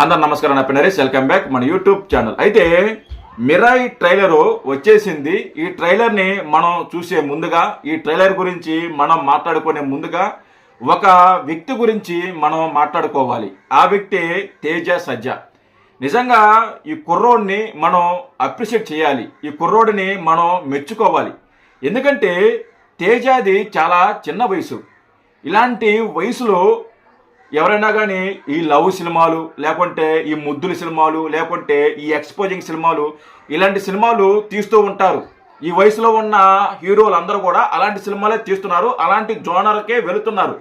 అందరు నమస్కారం. నా పేరు వెల్కమ్ బ్యాక్ మన యూట్యూబ్ ఛానల్. అయితే మిరాయి ట్రైలర్ వచ్చేసింది. ఈ ట్రైలర్ని మనం చూసే ముందుగా, ఈ ట్రైలర్ గురించి మనం మాట్లాడుకునే ముందుగా ఒక వ్యక్తి గురించి మనం మాట్లాడుకోవాలి. ఆ వ్యక్తి తేజ సజ్జా. నిజంగా ఈ కుర్రోడిని మనం అప్రిషియేట్ చేయాలి, ఈ కుర్రోడిని మనం మెచ్చుకోవాలి. ఎందుకంటే తేజాది చాలా చిన్న వయసు. ఇలాంటి వయసులో ఎవరైనా కానీ ఈ లవ్ సినిమాలు, లేకుంటే ఈ ముద్దుల సినిమాలు, లేకుంటే ఈ ఎక్స్పోజింగ్ సినిమాలు, ఇలాంటి సినిమాలు తీస్తూ ఉంటారు. ఈ వయసులో ఉన్న హీరోలు అందరూ కూడా అలాంటి సినిమాలే తీస్తున్నారు, అలాంటి జోనర్కే వెళుతున్నారు.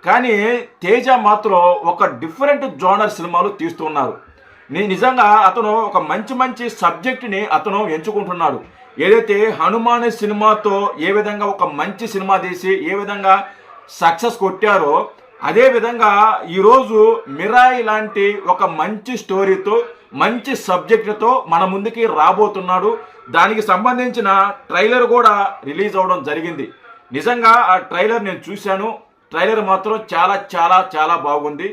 కానీ తేజ మాత్రం ఒక డిఫరెంట్ జోనర్ సినిమాలు తీస్తున్నారు. నిజంగా అతను ఒక మంచి మంచి సబ్జెక్ట్ని అతను ఎంచుకుంటున్నాడు. ఏదైతే హనుమాన్ సినిమాతో ఏ విధంగా ఒక మంచి సినిమా తీసి ఏ విధంగా సక్సెస్ కొట్టారో, అదే విధంగా ఈరోజు మిరాయి లాంటి ఒక మంచి స్టోరీతో, మంచి సబ్జెక్టుతో మన ముందుకి రాబోతున్నాడు. దానికి సంబంధించిన ట్రైలర్ కూడా రిలీజ్ అవ్వడం జరిగింది. నిజంగా ఆ ట్రైలర్ నేను చూశాను. ట్రైలర్ మాత్రం చాలా చాలా చాలా బాగుంది.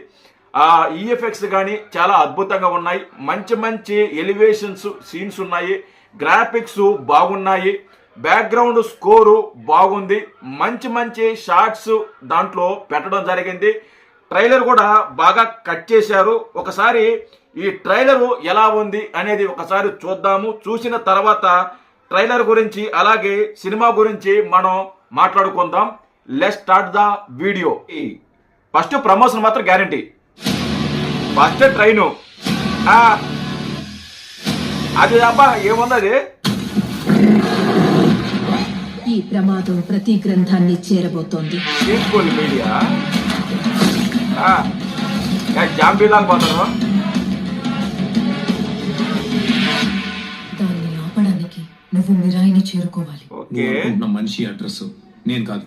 ఆ ఈఎఫ్ఎక్స్ కానీ చాలా అద్భుతంగా ఉన్నాయి. మంచి మంచి ఎలివేషన్స్ సీన్స్ ఉన్నాయి, గ్రాఫిక్స్ బాగున్నాయి, బ్యాక్గ్రౌండ్ స్కోరు బాగుంది, మంచి మంచి షార్ట్స్ దాంట్లో పెట్టడం జరిగింది. ట్రైలర్ కూడా బాగా కట్ చేశారు. ఒకసారి ఈ ట్రైలర్ ఎలా ఉంది అనేది ఒకసారి చూద్దాము. చూసిన తర్వాత ట్రైలర్ గురించి అలాగే సినిమా గురించి మనం మాట్లాడుకుందాం. Let's start the video. First promotion మాత్రం గ్యారంటీ. ఫస్ట్ ట్రైను అది అబ్బా ఏముంది అది. ఈ ప్రమాదం ప్రతి గ్రంథాన్ని చేరబోతోంది. మీడియా జాంబీలాగా పోతారు. దాన్ని ఆపడానికి నువ్వు మిరాయిని చేరుకోవాలి. మనిషి అడ్రస్ నేను కాదు.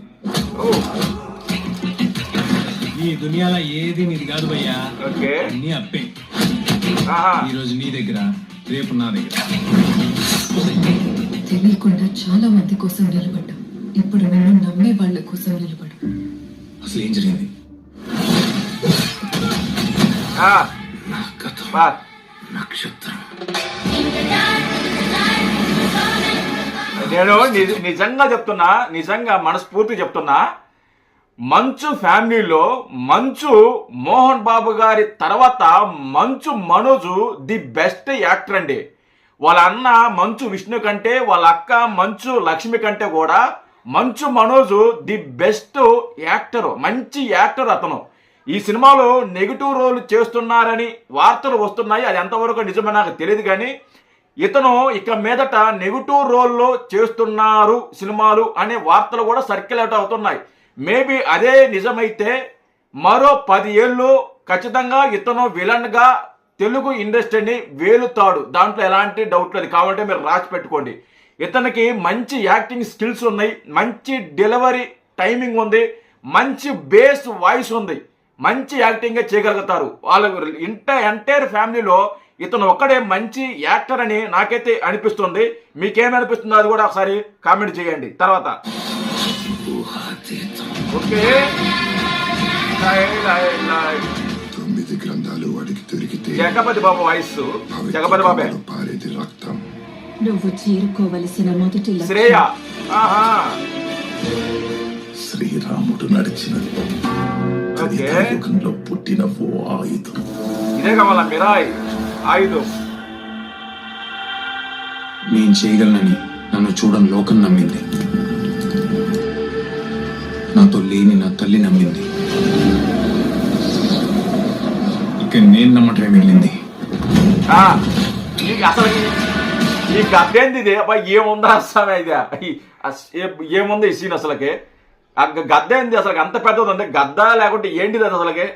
ఈ దునియాలో ఏది నీది కాదు భయ్యా. అన్ని అప్పే. ఈ రోజు నీ దగ్గర, రేపు నా దగ్గర. తెలియకుండా చాలా మంది కోసం నిలబడ్డా. ఇప్పుడు నిన్ను నమ్మే వాళ్ళ కోసం నిలబడు. అసలు ఏం జరిగింది? నక్షత్రం. నేను నిజంగా చెప్తున్నా, నిజంగా మనస్ఫూర్తి చెప్తున్నా, మంచు ఫ్యామిలీలో మంచు మోహన్ బాబు గారి తర్వాత మంచు మనోజు ది బెస్ట్ యాక్టర్ అండి. వాళ్ళ అన్న మంచు విష్ణు కంటే, వాళ్ళ అక్క మంచు లక్ష్మి కంటే కూడా మంచు మనోజు ది బెస్ట్ యాక్టర్, మంచి యాక్టర్ అతను. ఈ సినిమాలో నెగిటివ్ రోల్ చేస్తున్నారని వార్తలు వస్తున్నాయి. అది ఎంతవరకు నిజమో నాకు తెలియదు. కానీ ఇతను ఇక మీదట నెగిటివ్ రోల్లో చేస్తున్నారు సినిమాలు అనే వార్తలు కూడా సర్క్యులేట్ అవుతున్నాయి. మేబీ అదే నిజమైతే మరో 10 ఏళ్ళు ఖచ్చితంగా ఇతను విలన్గా తెలుగు ఇండస్ట్రీని వేలుతాడు. దాంట్లో ఎలాంటి డౌట్ లేదు. కావాలంటే మీరు రాసి పెట్టుకోండి. ఇతనికి మంచి యాక్టింగ్ స్కిల్స్ ఉన్నాయి, మంచి డెలివరీ టైమింగ్ ఉంది, మంచి బేస్ వాయిస్ ఉంది, మంచి యాక్టింగ్ చేయగలుగుతారు. వాళ్ళ ఎంటైర్ ఫ్యామిలీలో ఇతను ఒక్కడే మంచి యాక్టర్ అని నాకైతే అనిపిస్తుంది. మీకేమనిపిస్తుందో అది కూడా ఒకసారి కామెంట్ చేయండి. తర్వాత ఓకే, 9 గ్రంథాలు వాడికి దొరికితే జగపతి బాబు వాయిస్, జగపతి బాబే. పారేది రక్తం. నువ్వు చేరుకోవలసిన మొదటి శ్రేయ. శ్రీరాముడు నడిచినది యుగంలో పుట్టిన ఓ ఆయుధం. ఇదే కావాలా మిరాయి ఆయుధం. నేను చేయగలనని నన్ను చూడని లోకం నమ్మింది. నాతో లేని నా తల్లి నమ్మింది. ఇక నేను నమ్మటమే మిగిలింది. అసలు ఈ గద్ద ఏంది ఇది? ఏముందా అసలు ఇది? ఏముంది ఈ సీన్ అసలుకి? ఆ గద్ద ఏంది అసలు? అంత పెద్దది ఉంది గద్ద, లేకుంటే ఏంటిది అది అసలుకి?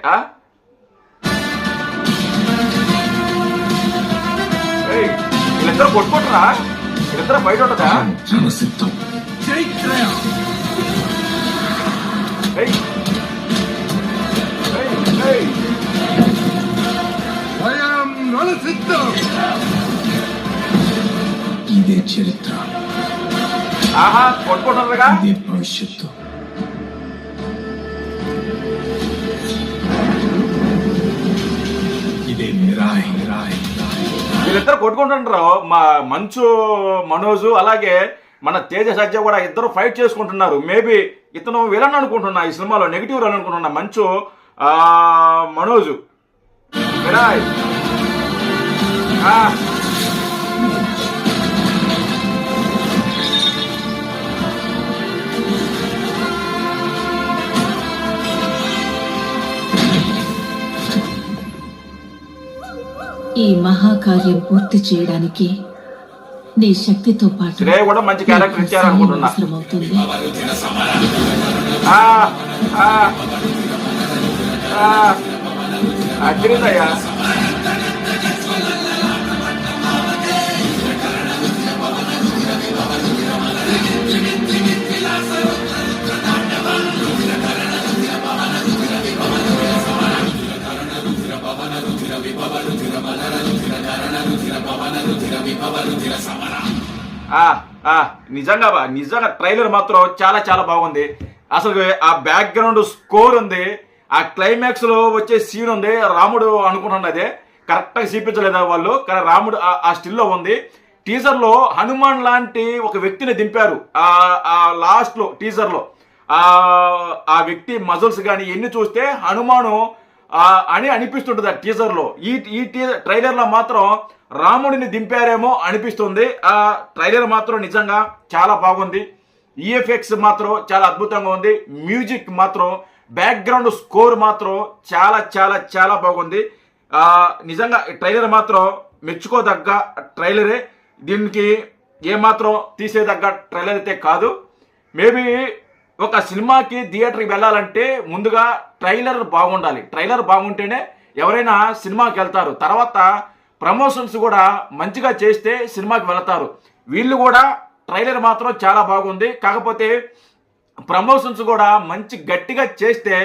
వీళ్ళిద్దరు కొట్టుకుంటారా? వీళ్ళిద్దరు బయట ఉంటుందా? ఇదే చరిత్ర, కొట్టుకుంటారుగా. ఇదే భవిష్యత్తు. ఇదే మిరాయి. వీళ్ళిద్దరు కొట్టుకుంటుంటారు. మా మంచు మనోజు అలాగే మన తేజ సజ్జ కూడా ఇద్దరు ఫైట్ చేసుకుంటున్నారు. మేబీ ఇతను విలన్ అనుకుంటున్నా, ఈ సినిమాలో నెగిటివ్ విలన్ అనుకుంటున్నా మంచు మనోజు. విరాయ్ ఈ మహాకార్యం పూర్తి చేయడానికి నీ శక్తితో పాటు శ్రేయ కూడా మంచి క్యారెక్టర్ ఇచ్చారనుకుంటున్నా. అవసరమవుతుంది. అగ్రిదయ్యా నిజంగా ట్రైలర్ మాత్రం చాలా చాలా బాగుంది. అసలు ఆ బ్యాక్గ్రౌండ్ స్కోర్ ఉంది, ఆ క్లైమాక్స్ లో వచ్చే సీన్ ఉంది. రాముడు అనుకుంటున్నది అదే కరెక్ట్ గా చూపించలేదా వాళ్ళు, కానీ రాముడు ఆ స్టిల్లో ఉంది. టీజర్ లో హనుమాన్ లాంటి ఒక వ్యక్తిని దింపారు. ఆ లాస్ట్ లో టీజర్ లో ఆ వ్యక్తి మజిల్స్ కానీ ఎన్ని చూస్తే హనుమాను అని అనిపిస్తుంటుంది ఆ టీజర్ లో. ఈ ట్రైలర్ లో మాత్రం రాముడిని దింపారేమో అనిపిస్తుంది. ఆ ట్రైలర్ మాత్రం నిజంగా చాలా బాగుంది. ఈఎఫ్ఎక్స్ మాత్రం చాలా అద్భుతంగా ఉంది. మ్యూజిక్ మాత్రం, బ్యాక్గ్రౌండ్ స్కోర్ మాత్రం చాలా చాలా చాలా బాగుంది. నిజంగా ఈ ట్రైలర్ మాత్రం మెచ్చుకోదగ్గ ట్రైలరే. దీనికి ఏమాత్రం తీసేదగ్గ ట్రైలర్ అయితే కాదు. మేబీ ఒక సినిమాకి థియేటర్కి వెళ్ళాలంటే ముందుగా ట్రైలర్ బాగుండాలి. ట్రైలర్ బాగుంటేనే ఎవరైనా సినిమాకి వెళ్తారు. తర్వాత ప్రమోషన్స్ కూడా మంచిగా చేస్తే సినిమాకి వెళతారు. వీళ్ళు కూడా ట్రైలర్ మాత్రం చాలా బాగుంది. కాకపోతే ప్రమోషన్స్ కూడా మంచి గట్టిగా చేస్తే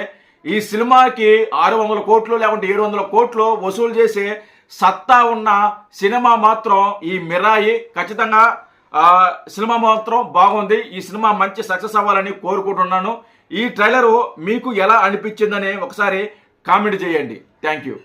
ఈ సినిమాకి 600 కోట్లు లేకుంటే 700 కోట్లు వసూలు చేసే సత్తా ఉన్న సినిమా మాత్రం ఈ మిరాయి. ఖచ్చితంగా సినిమా మాత్రం బాగుంది. ఈ సినిమా మంచి సక్సెస్ అవ్వాలని కోరుకుంటున్నాను. ఈ ట్రైలరు మీకు ఎలా అనిపించిందని ఒకసారి కామెంట్ చేయండి. Thank you.